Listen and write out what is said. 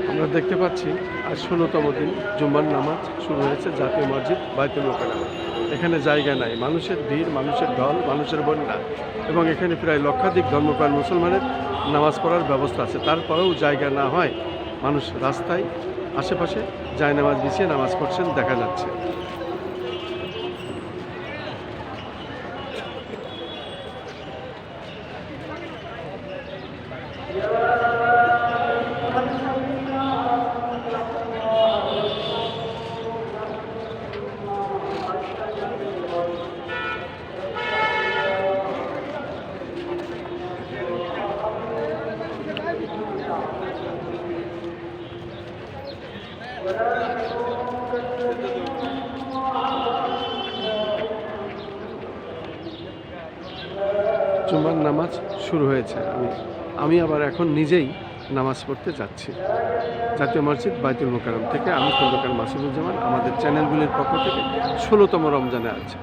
আমরা দেখতে পাচ্ছি আজ ১৬তম দিন জুম্মার নামাজ শুরু হয়েছে জাতীয় মসজিদ বাইতুল মোকাররমে। এখানে জায়গা নাই, মানুষের ভিড়, মানুষের ঢল, মানুষের বন্যা এবং এখানে প্রায় লক্ষাধিক ধর্মপ্রাণ মুসলমানের নামাজ পড়ার ব্যবস্থা আছে। তারপরেও জায়গা না হয় মানুষ রাস্তায় আশেপাশে জায়নামাজ বিছিয়ে নামাজ পড়ছেন দেখা যাচ্ছে। জুমার নামাজ শুরু হয়েছে। আমি আবার এখন নিজেই নামাজ পড়তে যাচ্ছি জাতীয় মসজিদ বাইতুল মোকাররম থেকে। আমি খন্দকার মাসুদুজ্জামান, আমাদের চ্যানেলগুলির পক্ষ থেকে ১৬তম রমজানে আছে।